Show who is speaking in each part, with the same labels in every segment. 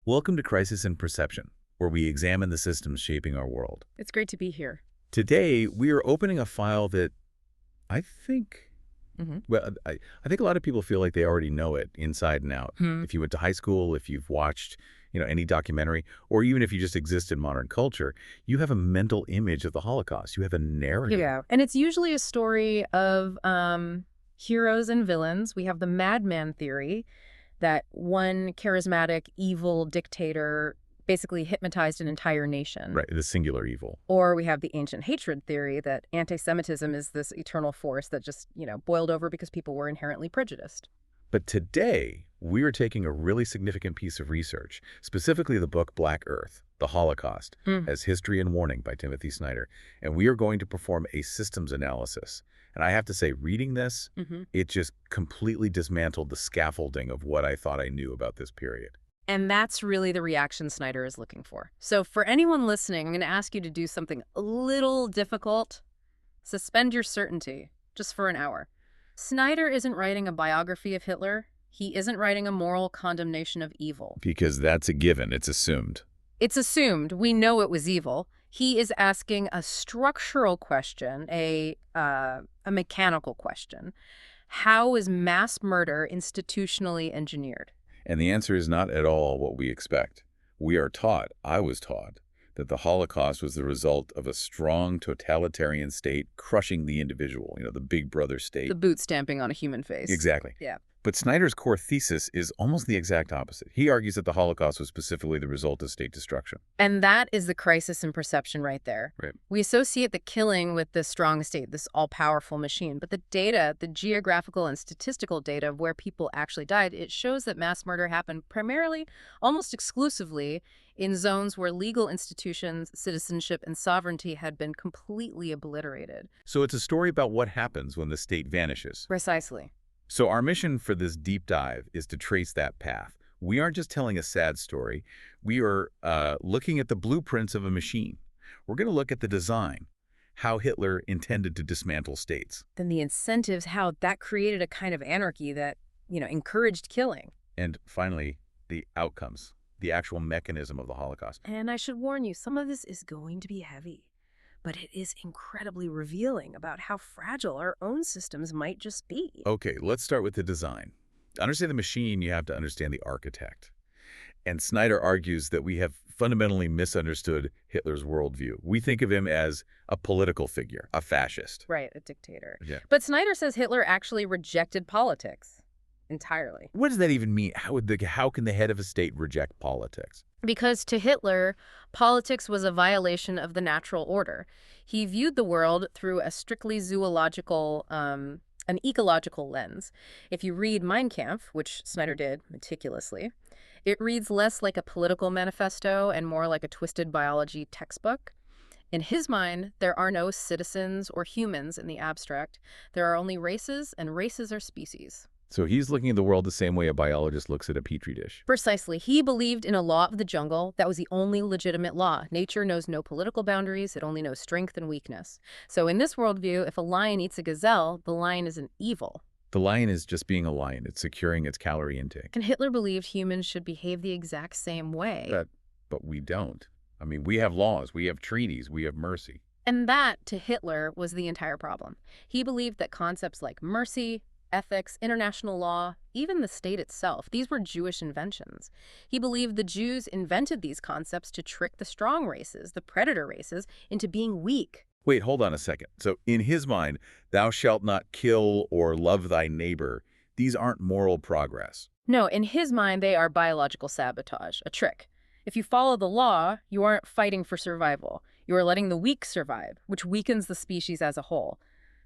Speaker 1: Welcome to Crisis in Perception, where we examine the systems shaping our world.
Speaker 2: It's great to be here.
Speaker 1: Today, we are opening a file that I think, I think a lot of people feel like they already know it inside and out.
Speaker 2: Hmm.
Speaker 1: If you went to high school, if you've watched, any documentary, or even if you just exist in modern culture, you have a mental image of the Holocaust. You have a narrative.
Speaker 2: Yeah. And it's usually a story of heroes and villains. We have the madman theory that one charismatic, evil dictator basically hypnotized an entire nation.
Speaker 1: Right, the singular evil.
Speaker 2: Or we have the ancient hatred theory that anti-Semitism is this eternal force that just, boiled over because people were inherently prejudiced.
Speaker 1: But today, we are taking a really significant piece of research, specifically the book Black Earth, The Holocaust, as History and Warning by Timothy Snyder, and we are going to perform a systems analysis. And I have to say, reading this, it just completely dismantled the scaffolding of what I thought I knew about this period.
Speaker 2: And that's really the reaction Snyder is looking for. So for anyone listening, I'm going to ask you to do something a little difficult. Suspend your certainty, just for an hour. Snyder isn't writing a biography of Hitler. He isn't writing a moral condemnation of evil.
Speaker 1: Because that's a given. It's assumed.
Speaker 2: It's assumed. We know it was evil. He is asking a structural question, a mechanical question. How is mass murder institutionally engineered?
Speaker 1: And the answer is not at all what we expect. We are taught, I was taught, that the Holocaust was the result of a strong totalitarian state crushing the individual, the big brother state.
Speaker 2: The boot stamping on a human face.
Speaker 1: Exactly.
Speaker 2: Yeah.
Speaker 1: But Snyder's core thesis is almost the exact opposite. He argues that the Holocaust was specifically the result of state destruction.
Speaker 2: And that is the crisis in perception right there.
Speaker 1: Right.
Speaker 2: We associate the killing with the strong state, this all-powerful machine. But the data, the geographical and statistical data of where people actually died, it shows that mass murder happened primarily, almost exclusively, in zones where legal institutions, citizenship, and sovereignty had been completely obliterated.
Speaker 1: So it's a story about what happens when the state vanishes.
Speaker 2: Precisely.
Speaker 1: So our mission for this deep dive is to trace that path. We aren't just telling a sad story. We are looking at the blueprints of a machine. We're going to look at the design, how Hitler intended to dismantle states.
Speaker 2: Then the incentives, how that created a kind of anarchy that, encouraged killing.
Speaker 1: And finally, the outcomes, the actual mechanism of the Holocaust.
Speaker 2: And I should warn you, some of this is going to be heavy. But it is incredibly revealing about how fragile our own systems might just be.
Speaker 1: Okay, let's start with the design. To understand the machine, you have to understand the architect. And Snyder argues that we have fundamentally misunderstood Hitler's worldview. We think of him as a political figure, a fascist.
Speaker 2: Right, a dictator.
Speaker 1: Yeah.
Speaker 2: But Snyder says Hitler actually rejected politics entirely.
Speaker 1: What does that even mean? How can the head of a state reject politics?
Speaker 2: Because to Hitler, politics was a violation of the natural order. He viewed the world through a strictly zoological, an ecological lens. If you read Mein Kampf, which Snyder did meticulously, it reads less like a political manifesto and more like a twisted biology textbook. In his mind, there are no citizens or humans in the abstract. There are only races, and races are species.
Speaker 1: So he's looking at the world the same way a biologist looks at a petri dish.
Speaker 2: Precisely. He believed in a law of the jungle that was the only legitimate law. Nature knows no political boundaries. It only knows strength and weakness. So in this worldview, if a lion eats a gazelle, the lion isn't evil.
Speaker 1: The lion is just being a lion. It's securing its calorie intake.
Speaker 2: And Hitler believed humans should behave the exact same way.
Speaker 1: But we don't. I mean, we have laws, we have treaties, we have mercy.
Speaker 2: And that, to Hitler, was the entire problem. He believed that concepts like mercy, ethics, international law, even the state itself, these were Jewish inventions. He believed the Jews invented these concepts to trick the strong races, the predator races, into being weak.
Speaker 1: Wait, hold on a second. So in his mind, thou shalt not kill or love thy neighbor. These aren't moral progress.
Speaker 2: No, in his mind, they are biological sabotage, a trick. If you follow the law, you aren't fighting for survival. You are letting the weak survive, which weakens the species as a whole.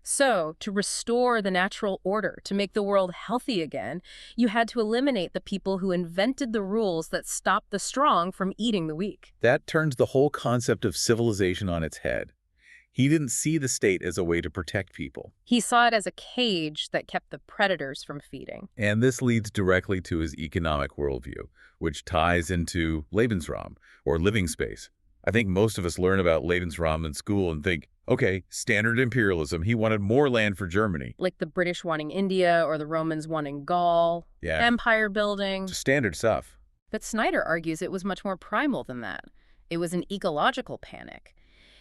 Speaker 2: So, to restore the natural order, to make the world healthy again, you had to eliminate the people who invented the rules that stopped the strong from eating the weak.
Speaker 1: That turns the whole concept of civilization on its head. He didn't see the state as a way to protect people.
Speaker 2: He saw it as a cage that kept the predators from feeding.
Speaker 1: And this leads directly to his economic worldview, which ties into Lebensraum, or living space. I think most of us learn about Lebensraum in school and think, okay, standard imperialism. He wanted more land for Germany.
Speaker 2: Like the British wanting India or the Romans wanting Gaul.
Speaker 1: Yeah.
Speaker 2: Empire building.
Speaker 1: Just standard stuff.
Speaker 2: But Snyder argues it was much more primal than that. It was an ecological panic.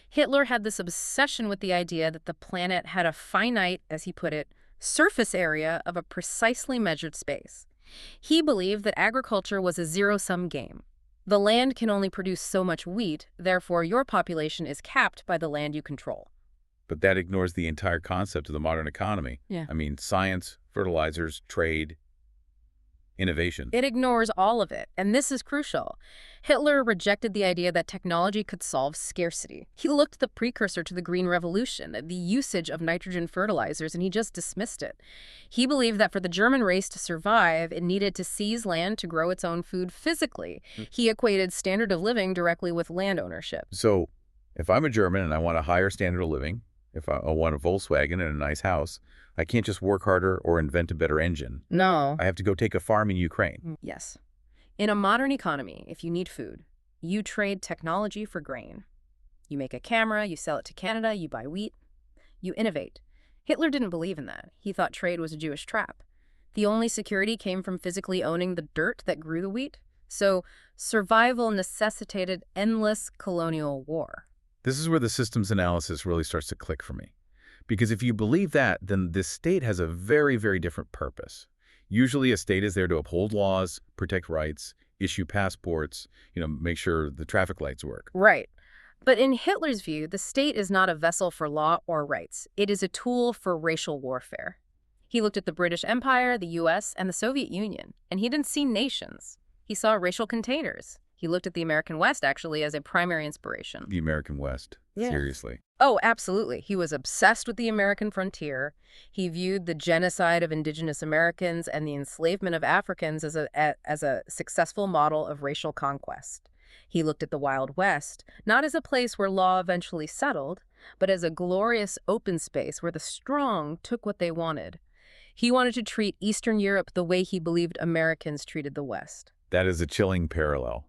Speaker 2: Hitler had this obsession with the idea that the planet had a finite, as he put it, surface area of a precisely measured space. He believed that agriculture was a zero-sum game. The land can only produce so much wheat, therefore your population is capped by the land you control.
Speaker 1: But that ignores the entire concept of the modern economy.
Speaker 2: Yeah.
Speaker 1: I mean, science, fertilizers, trade, innovation.
Speaker 2: It ignores all of it, and this is crucial. Hitler rejected the idea that technology could solve scarcity. He looked at the precursor to the Green Revolution, the usage of nitrogen fertilizers, and he just dismissed it. He believed that for the German race to survive, it needed to seize land to grow its own food physically. He equated standard of living directly with land ownership.
Speaker 1: So if I'm a German and I want a higher standard of living, if I want a Volkswagen and a nice house, I can't just work harder or invent a better engine.
Speaker 2: No.
Speaker 1: I have to go take a farm in Ukraine.
Speaker 2: Yes. In a modern economy, if you need food, you trade technology for grain. You make a camera, you sell it to Canada, you buy wheat. You innovate. Hitler didn't believe in that. He thought trade was a Jewish trap. The only security came from physically owning the dirt that grew the wheat. So survival necessitated endless colonial war.
Speaker 1: This is where the systems analysis really starts to click for me. Because if you believe that, then this state has a very, very different purpose. Usually a state is there to uphold laws, protect rights, issue passports, make sure the traffic lights work.
Speaker 2: Right. But in Hitler's view, the state is not a vessel for law or rights. It is a tool for racial warfare. He looked at the British Empire, the US, and the Soviet Union, and he didn't see nations. He saw racial containers. He looked at the American West, actually, as a primary inspiration.
Speaker 1: The American West.
Speaker 2: Yeah.
Speaker 1: Seriously.
Speaker 2: Oh, absolutely. He was obsessed with the American frontier. He viewed the genocide of indigenous Americans and the enslavement of Africans as a successful model of racial conquest. He looked at the Wild West, not as a place where law eventually settled, but as a glorious open space where the strong took what they wanted. He wanted to treat Eastern Europe the way he believed Americans treated the West.
Speaker 1: That is a chilling parallel.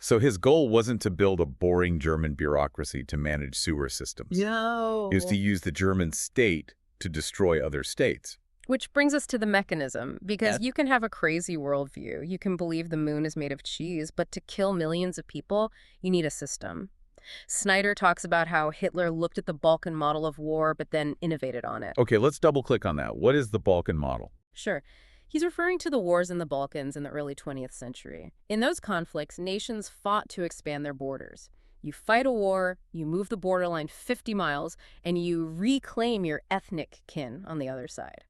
Speaker 1: So his goal wasn't to build a boring German bureaucracy to manage sewer systems.
Speaker 2: No.
Speaker 1: It was to use the German state to destroy other states.
Speaker 2: Which brings us to the mechanism, because you can have a crazy worldview. You can believe the moon is made of cheese, but to kill millions of people, you need a system. Snyder talks about how Hitler looked at the Balkan model of war, but then innovated on it.
Speaker 1: Okay, let's double-click on that. What is the Balkan model?
Speaker 2: Sure. He's referring to the wars in the Balkans in the early 20th century. In those conflicts, nations fought to expand their borders. You fight a war, you move the borderline 50 miles, and you reclaim your ethnic kin on the other side.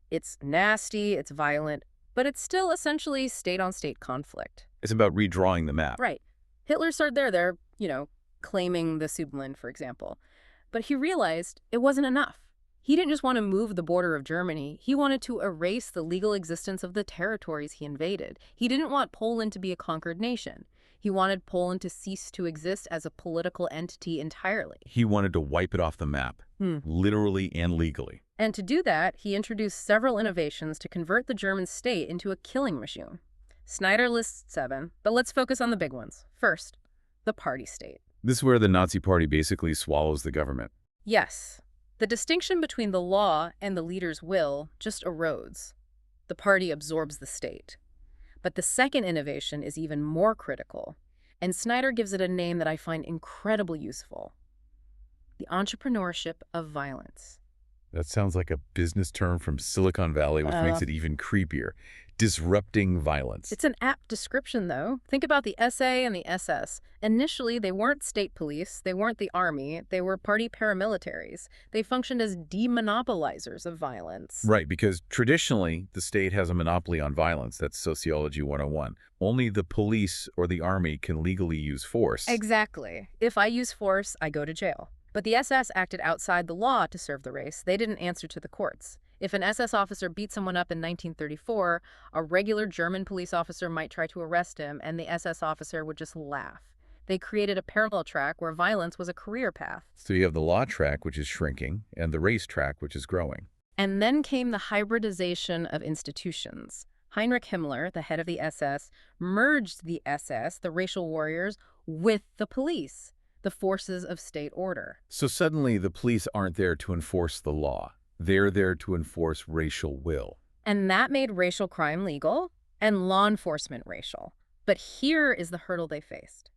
Speaker 2: It's nasty, it's violent, but it's still essentially state-on-state conflict.
Speaker 1: It's about redrawing the map.
Speaker 2: Right. Hitler started there, claiming the Sudetenland, for example. But he realized it wasn't enough. He didn't just want to move the border of Germany. He wanted to erase the legal existence of the territories he invaded. He didn't want Poland to be a conquered nation. He wanted Poland to cease to exist as a political entity entirely.
Speaker 1: He wanted to wipe it off the map, literally and legally.
Speaker 2: And to do that, he introduced several innovations to convert the German state into a killing machine. Snyder lists 7, but let's focus on the big ones. First, the party state.
Speaker 1: This is where the Nazi Party basically swallows the government.
Speaker 2: Yes. The distinction between the law and the leader's will just erodes. The party absorbs the state. But the second innovation is even more critical, and Snyder gives it a name that I find incredibly useful: the entrepreneurship of violence.
Speaker 1: That sounds like a business term from Silicon Valley, which makes it even creepier. Disrupting violence.
Speaker 2: It's an apt description, though. Think about the SA and the SS. Initially, they weren't state police, they weren't the army, they were party paramilitaries. They functioned as demonopolizers of violence.
Speaker 1: Right, because traditionally, the state has a monopoly on violence. That's Sociology 101. Only the police or the army can legally use force.
Speaker 2: Exactly. If I use force, I go to jail. But the SS acted outside the law to serve the race. They didn't answer to the courts. If an SS officer beat someone up in 1934, a regular German police officer might try to arrest him, and the SS officer would just laugh. They created a parallel track where violence was a career path.
Speaker 1: So you have the law track, which is shrinking, and the race track, which is growing.
Speaker 2: And then came the hybridization of institutions. Heinrich Himmler, the head of the SS, merged the SS, the racial warriors, with the police, the forces of state order.
Speaker 1: So suddenly the police aren't there to enforce the law. They're there to enforce racial will.
Speaker 2: And that made racial crime legal and law enforcement racial. But here is the hurdle they faced.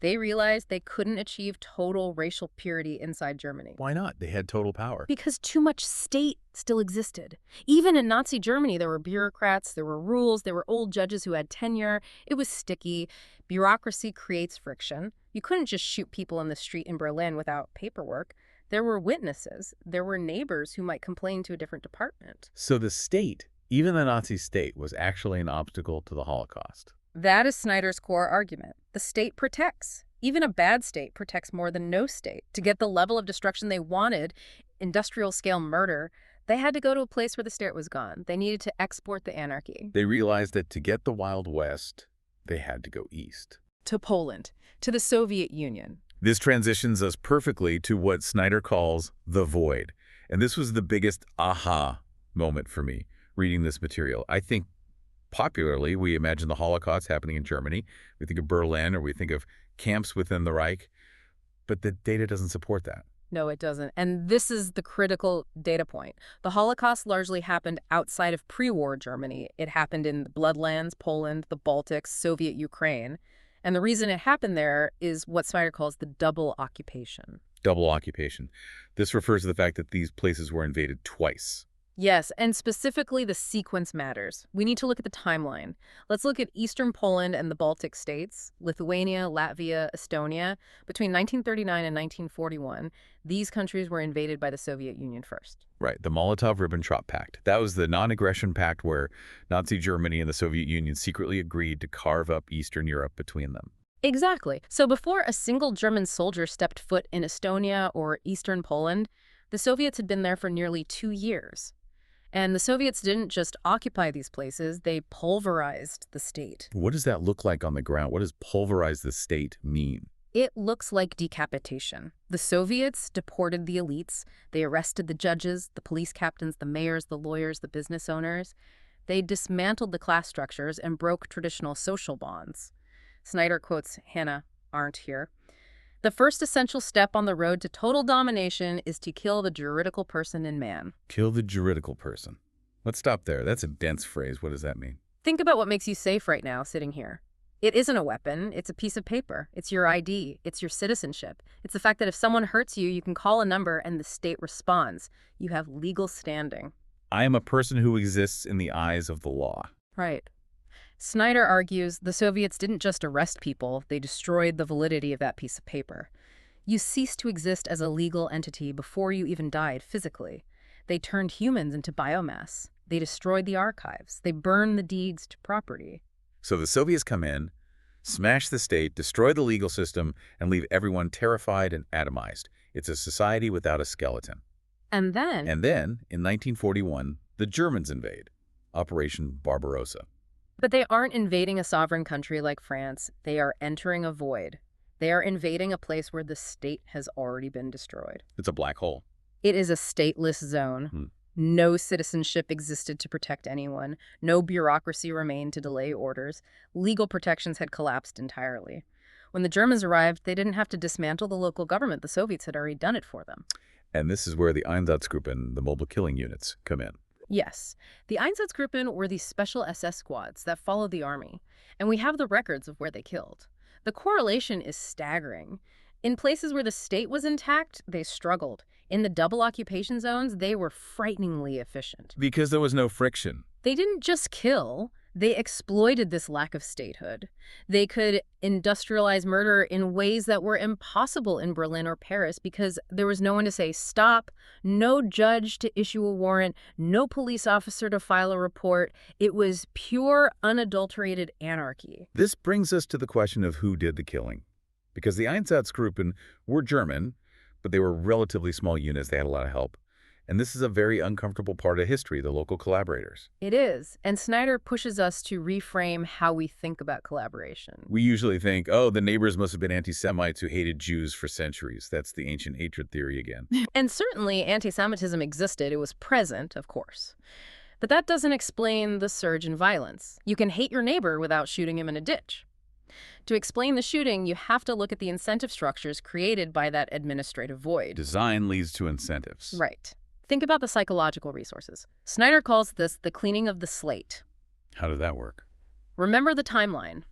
Speaker 2: They realized they couldn't achieve total racial purity inside Germany.
Speaker 1: Why not? They had total power.
Speaker 2: Because too much state still existed. Even in Nazi Germany, there were bureaucrats, there were rules, there were old judges who had tenure. It was sticky. Bureaucracy creates friction. You couldn't just shoot people in the street in Berlin without paperwork. There were witnesses. There were neighbors who might complain to a different department.
Speaker 1: So the state, even the Nazi state, was actually an obstacle to the Holocaust.
Speaker 2: That is Snyder's core argument. The state protects. Even a bad state protects more than no state. To get the level of destruction they wanted, industrial-scale murder, they had to go to a place where the state was gone. They needed to export the anarchy.
Speaker 1: They realized that to get the Wild West, they had to go east.
Speaker 2: To Poland, to the Soviet Union.
Speaker 1: This transitions us perfectly to what Snyder calls the void. And this was the biggest aha moment for me reading this material. I think popularly, we imagine the Holocaust happening in Germany. We think of Berlin, or we think of camps within the Reich. But the data doesn't support that.
Speaker 2: No, it doesn't. And this is the critical data point. The Holocaust largely happened outside of pre-war Germany. It happened in the Bloodlands, Poland, the Baltics, Soviet Ukraine. And the reason it happened there is what Snyder calls the double occupation.
Speaker 1: Double occupation. This refers to the fact that these places were invaded twice.
Speaker 2: Yes, and specifically the sequence matters. We need to look at the timeline. Let's look at Eastern Poland and the Baltic states, Lithuania, Latvia, Estonia. Between 1939 and 1941, these countries were invaded by the Soviet Union first.
Speaker 1: Right, the Molotov-Ribbentrop Pact. That was the non-aggression pact where Nazi Germany and the Soviet Union secretly agreed to carve up Eastern Europe between them.
Speaker 2: Exactly. So before a single German soldier stepped foot in Estonia or Eastern Poland, the Soviets had been there for nearly 2 years. And the Soviets didn't just occupy these places, they pulverized the state.
Speaker 1: What does that look like on the ground? What does pulverize the state mean?
Speaker 2: It looks like decapitation. The Soviets deported the elites. They arrested the judges, the police captains, the mayors, the lawyers, the business owners. They dismantled the class structures and broke traditional social bonds. Snyder quotes Hannah Arendt here. The first essential step on the road to total domination is to kill the juridical person in man.
Speaker 1: Kill the juridical person. Let's stop there. That's a dense phrase. What does that mean?
Speaker 2: Think about what makes you safe right now sitting here. It isn't a weapon. It's a piece of paper. It's your ID. It's your citizenship. It's the fact that if someone hurts you, you can call a number and the state responds. You have legal standing.
Speaker 1: I am a person who exists in the eyes of the law.
Speaker 2: Right. Snyder argues the Soviets didn't just arrest people, they destroyed the validity of that piece of paper. You ceased to exist as a legal entity before you even died physically. They turned humans into biomass. They destroyed the archives. They burned the deeds to property.
Speaker 1: So the Soviets come in, smash the state, destroy the legal system, and leave everyone terrified and atomized. It's a society without a skeleton.
Speaker 2: And then,
Speaker 1: in 1941, the Germans invade. Operation Barbarossa.
Speaker 2: But they aren't invading a sovereign country like France. They are entering a void. They are invading a place where the state has already been destroyed.
Speaker 1: It's a black hole.
Speaker 2: It is a stateless zone. No citizenship existed to protect anyone. No bureaucracy remained to delay orders. Legal protections had collapsed entirely. When the Germans arrived, they didn't have to dismantle the local government. The Soviets had already done it for them.
Speaker 1: And this is where the Einsatzgruppen, the mobile killing units, come in.
Speaker 2: Yes. The Einsatzgruppen were these special SS squads that followed the army, and we have the records of where they killed. The correlation is staggering. In places where the state was intact, they struggled. In the double occupation zones, they were frighteningly efficient.
Speaker 1: Because there was no friction.
Speaker 2: They didn't just kill, they exploited this lack of statehood. They could industrialize murder in ways that were impossible in Berlin or Paris because there was no one to say stop, no judge to issue a warrant, no police officer to file a report. It was pure, unadulterated anarchy.
Speaker 1: This brings us to the question of who did the killing. Because the Einsatzgruppen were German, but they were relatively small units. They had a lot of help. And this is a very uncomfortable part of history, the local collaborators.
Speaker 2: It is. And Snyder pushes us to reframe how we think about collaboration.
Speaker 1: We usually think, oh, the neighbors must have been anti-Semites who hated Jews for centuries. That's the ancient hatred theory again.
Speaker 2: And certainly anti-Semitism existed. It was present, of course. But that doesn't explain the surge in violence. You can hate your neighbor without shooting him in a ditch. To explain the shooting, you have to look at the incentive structures created by that administrative void.
Speaker 1: Design leads to incentives.
Speaker 2: Right. Think about the psychological resources. Snyder calls this the cleaning of the slate.
Speaker 1: How did that work?
Speaker 2: Remember the timeline.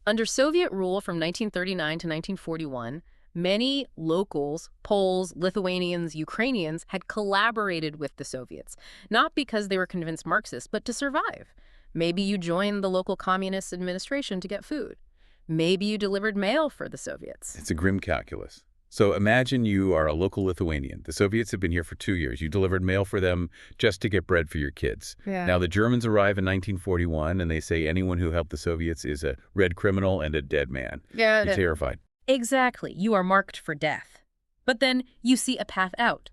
Speaker 2: Under Soviet rule from 1939 to 1941, many locals, Poles, Lithuanians, Ukrainians, had collaborated with the Soviets, not because they were convinced Marxists, but to survive. Maybe you joined the local communist administration to get food. Maybe you delivered mail for the Soviets.
Speaker 1: It's a grim calculus. So imagine you are a local Lithuanian. The Soviets have been here for 2 years. You delivered mail for them just to get bread for your kids.
Speaker 2: Yeah.
Speaker 1: Now, the Germans arrive in 1941, and they say anyone who helped the Soviets is a red criminal and a dead man.
Speaker 2: Yeah.
Speaker 1: You're terrified.
Speaker 2: Exactly. You are marked for death. But then you see a path out.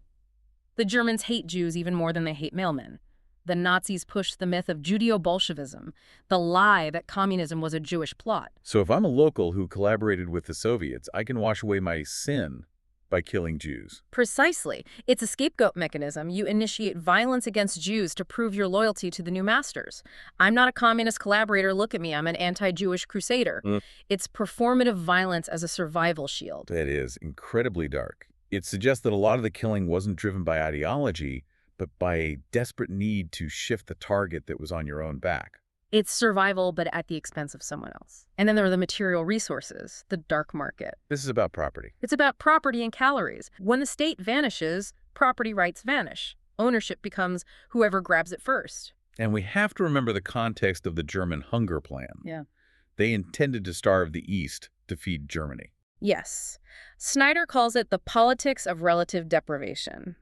Speaker 2: The Germans hate Jews even more than they hate mailmen. The Nazis pushed the myth of Judeo-Bolshevism, the lie that communism was a Jewish plot.
Speaker 1: So if I'm a local who collaborated with the Soviets, I can wash away my sin by killing Jews.
Speaker 2: Precisely. It's a scapegoat mechanism. You initiate violence against Jews to prove your loyalty to the new masters. I'm not a communist collaborator. Look at me. I'm an anti-Jewish crusader. It's performative violence as a survival shield.
Speaker 1: That is incredibly dark. It suggests that a lot of the killing wasn't driven by ideology, but by a desperate need to shift the target that was on your own back.
Speaker 2: It's survival, but at the expense of someone else. And then there are the material resources, the dark market.
Speaker 1: This is about property.
Speaker 2: It's about property and calories. When the state vanishes, property rights vanish. Ownership becomes whoever grabs it first.
Speaker 1: And we have to remember the context of the German hunger plan.
Speaker 2: Yeah.
Speaker 1: They intended to starve the East to feed Germany.
Speaker 2: Yes. Snyder calls it the politics of relative deprivation.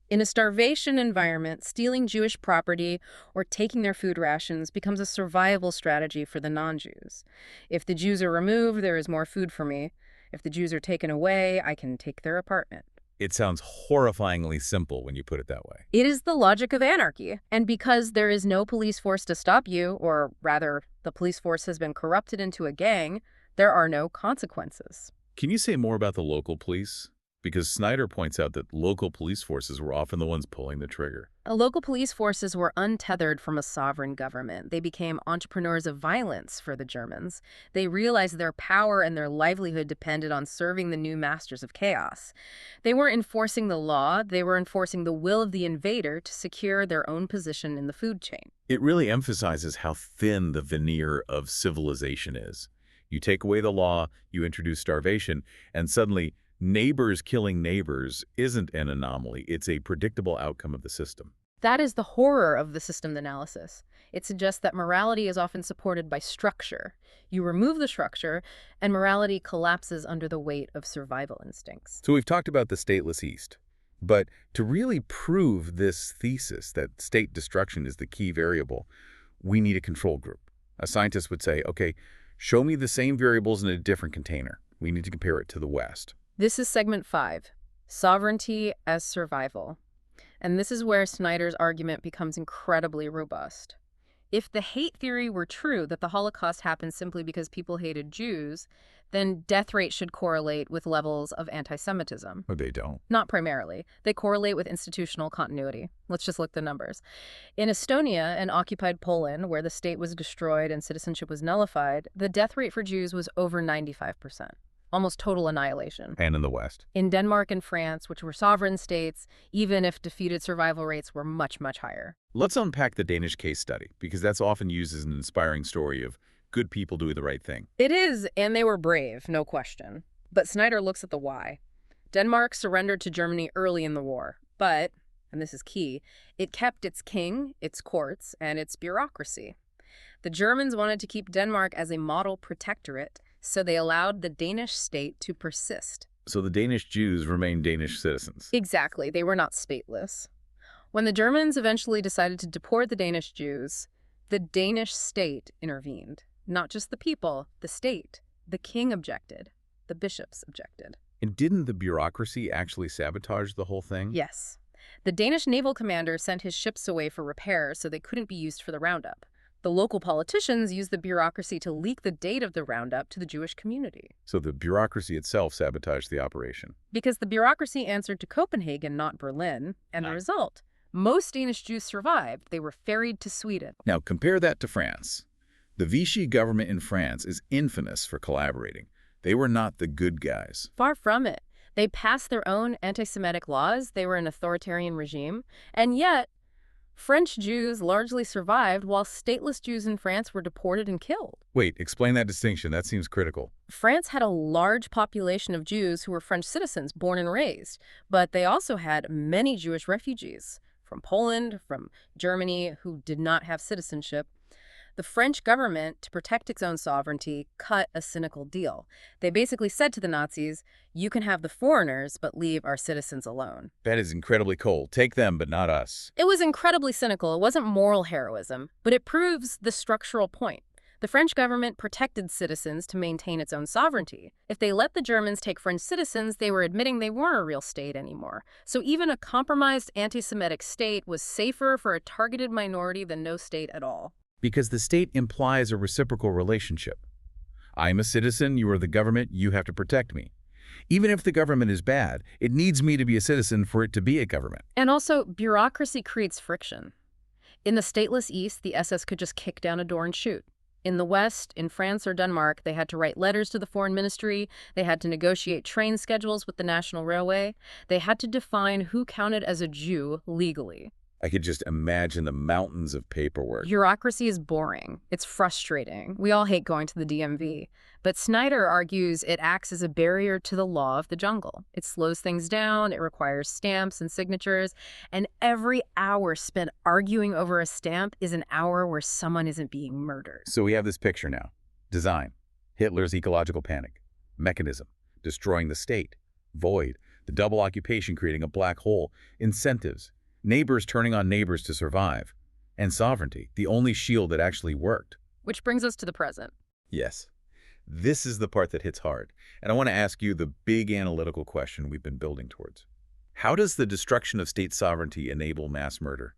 Speaker 2: In a starvation environment, stealing Jewish property or taking their food rations becomes a survival strategy for the non-Jews. If the Jews are removed, there is more food for me. If the Jews are taken away, I can take their apartment.
Speaker 1: It sounds horrifyingly simple when you put it that way.
Speaker 2: It is the logic of anarchy. And because there is no police force to stop you, or rather, the police force has been corrupted into a gang, there are no consequences.
Speaker 1: Can you say more about the local police? Because Snyder points out that local police forces were often the ones pulling the trigger.
Speaker 2: Local police forces were untethered from a sovereign government. They became entrepreneurs of violence for the Germans. They realized their power and their livelihood depended on serving the new masters of chaos. They weren't enforcing the law, they were enforcing the will of the invader to secure their own position in the food chain.
Speaker 1: It really emphasizes how thin the veneer of civilization is. You take away the law, you introduce starvation, and suddenly neighbors killing neighbors isn't an anomaly. It's a predictable outcome of the system.
Speaker 2: That is the horror of the system analysis. It suggests that morality is often supported by structure. You remove the structure, and morality collapses under the weight of survival instincts.
Speaker 1: So we've talked about the stateless East. But to really prove this thesis that state destruction is the key variable, we need a control group. A scientist would say, okay, show me the same variables in a different container. We need to compare it to the West.
Speaker 2: This is segment 5, sovereignty as survival. And this is where Snyder's argument becomes incredibly robust. If the hate theory were true, that the Holocaust happened simply because people hated Jews, then death rates should correlate with levels of anti-Semitism.
Speaker 1: But they don't.
Speaker 2: Not primarily. They correlate with institutional continuity. Let's just look at the numbers. In Estonia and occupied Poland, where the state was destroyed and citizenship was nullified, the death rate for Jews was over 95%. Almost total annihilation.
Speaker 1: And in the West.
Speaker 2: In Denmark and France, which were sovereign states, even if defeated, survival rates were much, much higher.
Speaker 1: Let's unpack the Danish case study, because that's often used as an inspiring story of good people doing the right thing.
Speaker 2: It is, and they were brave, no question. But Snyder looks at the why. Denmark surrendered to Germany early in the war, but, and this is key, it kept its king, its courts, and its bureaucracy. The Germans wanted to keep Denmark as a model protectorate, so they allowed the Danish state to persist.
Speaker 1: So the Danish Jews remained Danish citizens.
Speaker 2: Exactly. They were not stateless. When the Germans eventually decided to deport the Danish Jews, the Danish state intervened. Not just the people, the state. The king objected. The bishops objected.
Speaker 1: And didn't the bureaucracy actually sabotage the whole thing?
Speaker 2: Yes. The Danish naval commander sent his ships away for repairs so they couldn't be used for the roundup. The local politicians used the bureaucracy to leak the date of the roundup to the Jewish community.
Speaker 1: So the bureaucracy itself sabotaged the operation.
Speaker 2: Because the bureaucracy answered to Copenhagen, not Berlin, and the result, most Danish Jews survived. They were ferried to Sweden.
Speaker 1: Now compare that to France. The Vichy government in France is infamous for collaborating. They were not the good guys.
Speaker 2: Far from it. They passed their own anti-Semitic laws. They were an authoritarian regime. And yet, French Jews largely survived while stateless Jews in France were deported and killed.
Speaker 1: Wait, explain that distinction. That seems critical.
Speaker 2: France had a large population of Jews who were French citizens born and raised, but they also had many Jewish refugees from Poland, from Germany, who did not have citizenship. The French government, to protect its own sovereignty, cut a cynical deal. They basically said to the Nazis, you can have the foreigners, but leave our citizens alone.
Speaker 1: That is incredibly cold. Take them, but not us.
Speaker 2: It was incredibly cynical. It wasn't moral heroism, but it proves the structural point. The French government protected citizens to maintain its own sovereignty. If they let the Germans take French citizens, they were admitting they weren't a real state anymore. So even a compromised anti-Semitic state was safer for a targeted minority than no state at all.
Speaker 1: Because the state implies a reciprocal relationship. I'm a citizen, you are the government, you have to protect me. Even if the government is bad, it needs me to be a citizen for it to be a government.
Speaker 2: And also, bureaucracy creates friction. In the stateless East, the SS could just kick down a door and shoot. In the West, in France or Denmark, they had to write letters to the foreign ministry, they had to negotiate train schedules with the National Railway, they had to define who counted as a Jew legally.
Speaker 1: I could just imagine the mountains of paperwork.
Speaker 2: Bureaucracy is boring. It's frustrating. We all hate going to the DMV. But Snyder argues it acts as a barrier to the law of the jungle. It slows things down, it requires stamps and signatures, and every hour spent arguing over a stamp is an hour where someone isn't being murdered.
Speaker 1: So we have this picture now. Design. Hitler's ecological panic. Mechanism. Destroying the state. Void. The double occupation creating a black hole. Incentives. Neighbors turning on neighbors to survive. And sovereignty, the only shield that actually worked.
Speaker 2: Which brings us to the present.
Speaker 1: Yes. This is the part that hits hard. And I want to ask you the big analytical question we've been building towards. How does the destruction of state sovereignty enable mass murder?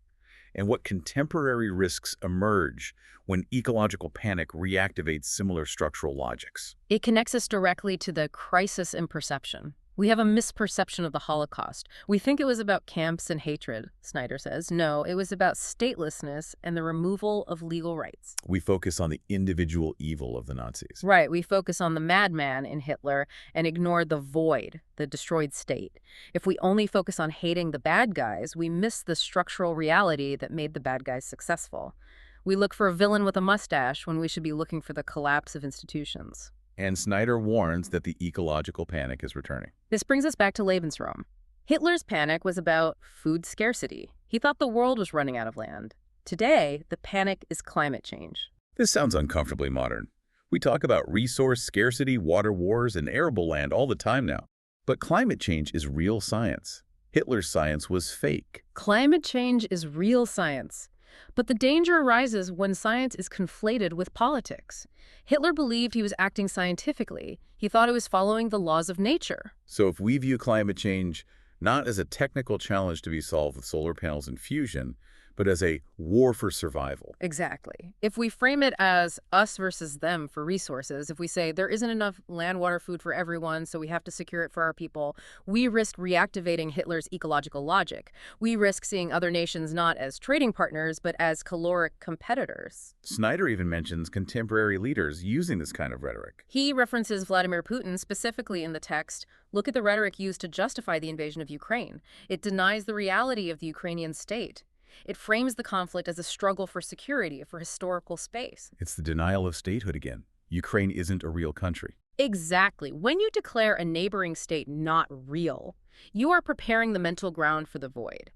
Speaker 1: And what contemporary risks emerge when ecological panic reactivates similar structural logics?
Speaker 2: It connects us directly to the crisis in perception. We have a misperception of the Holocaust. We think it was about camps and hatred, Snyder says. No, it was about statelessness and the removal of legal rights.
Speaker 1: We focus on the individual evil of the Nazis.
Speaker 2: Right, we focus on the madman in Hitler and ignore the void, the destroyed state. If we only focus on hating the bad guys, we miss the structural reality that made the bad guys successful. We look for a villain with a mustache when we should be looking for the collapse of institutions.
Speaker 1: And Snyder warns that the ecological panic is returning.
Speaker 2: This brings us back to Lebensraum. Hitler's panic was about food scarcity. He thought the world was running out of land. Today, the panic is climate change.
Speaker 1: This sounds uncomfortably modern. We talk about resource scarcity, water wars, and arable land all the time now. But climate change is real science. Hitler's science was fake.
Speaker 2: Climate change is real science. But the danger arises when science is conflated with politics. Hitler believed he was acting scientifically. He thought he was following the laws of nature.
Speaker 1: So if we view climate change not as a technical challenge to be solved with solar panels and fusion, but as a war for survival.
Speaker 2: Exactly. If we frame it as us versus them for resources, if we say there isn't enough land, water, food for everyone, so we have to secure it for our people, we risk reactivating Hitler's ecological logic. We risk seeing other nations not as trading partners, but as caloric competitors.
Speaker 1: Snyder even mentions contemporary leaders using this kind of rhetoric.
Speaker 2: He references Vladimir Putin specifically in the text. Look at the rhetoric used to justify the invasion of Ukraine. It denies the reality of the Ukrainian state. It frames the conflict as a struggle for security, for historical space.
Speaker 1: It's the denial of statehood again. Ukraine isn't a real country.
Speaker 2: Exactly. When you declare a neighboring state not real, you are preparing the mental ground for the void.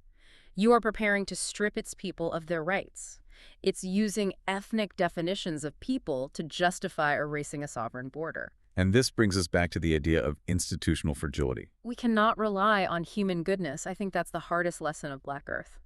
Speaker 2: You are preparing to strip its people of their rights. It's using ethnic definitions of people to justify erasing a sovereign border.
Speaker 1: And this brings us back to the idea of institutional fragility.
Speaker 2: We cannot rely on human goodness. I think that's the hardest lesson of Black Earth.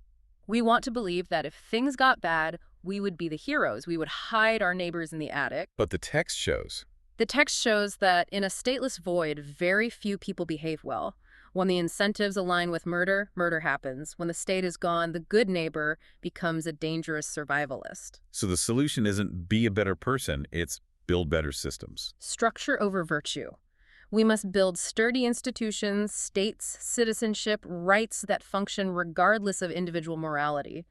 Speaker 2: We want to believe that if things got bad, we would be the heroes. We would hide our neighbors in the attic.
Speaker 1: But the text shows.
Speaker 2: The text shows that in a stateless void, very few people behave well. When the incentives align with murder, murder happens. When the state is gone, the good neighbor becomes a dangerous survivalist.
Speaker 1: So the solution isn't be a better person, it's build better systems.
Speaker 2: Structure over virtue. We must build sturdy institutions, states, citizenship, rights that function regardless of individual morality.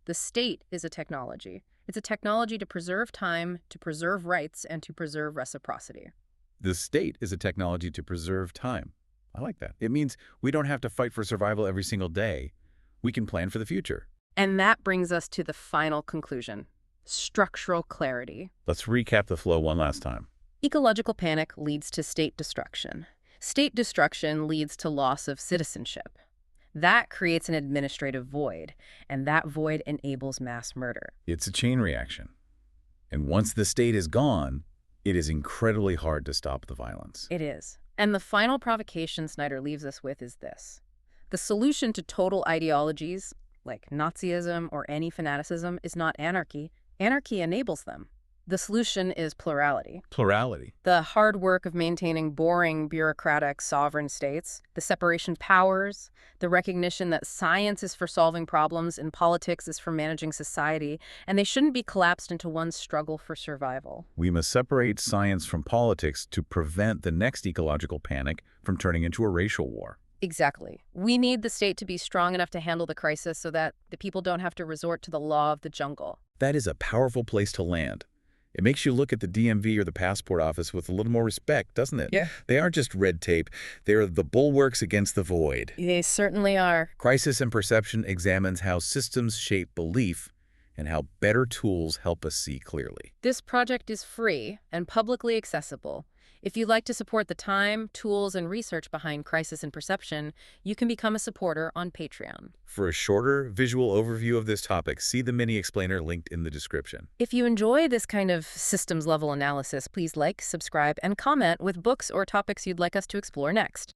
Speaker 2: The state is a technology. It's a technology to preserve time, to preserve rights, and to preserve reciprocity.
Speaker 1: The state is a technology to preserve time. I like that. It means we don't have to fight for survival every single day. We can plan for the future.
Speaker 2: And that brings us to the final conclusion: structural clarity.
Speaker 1: Let's recap the flow one last time.
Speaker 2: Ecological panic leads to state destruction. State destruction leads to loss of citizenship. That creates an administrative void, and that void enables mass murder.
Speaker 1: It's a chain reaction. And once the state is gone, it is incredibly hard to stop the violence.
Speaker 2: It is. And the final provocation Snyder leaves us with is this: the solution to total ideologies, like Nazism or any fanaticism, is not anarchy. Anarchy enables them. The solution is plurality.
Speaker 1: Plurality.
Speaker 2: The hard work of maintaining boring, bureaucratic, sovereign states, the separation of powers, the recognition that science is for solving problems and politics is for managing society, and they shouldn't be collapsed into one struggle for survival.
Speaker 1: We must separate science from politics to prevent the next ecological panic from turning into a racial war.
Speaker 2: Exactly. We need the state to be strong enough to handle the crisis so that the people don't have to resort to the law of the jungle.
Speaker 1: That is a powerful place to land. It makes you look at the DMV or the passport office with a little more respect, doesn't it?
Speaker 2: Yeah.
Speaker 1: They aren't just red tape. They're the bulwarks against the void.
Speaker 2: They certainly are.
Speaker 1: Crisis and Perception examines how systems shape belief and how better tools help us see clearly.
Speaker 2: This project is free and publicly accessible. If you'd like to support the time, tools, and research behind Crisis and Perception, you can become a supporter on Patreon.
Speaker 1: For a shorter visual overview of this topic, see the mini explainer linked in the description.
Speaker 2: If you enjoy this kind of systems-level analysis, please like, subscribe, and comment with books or topics you'd like us to explore next.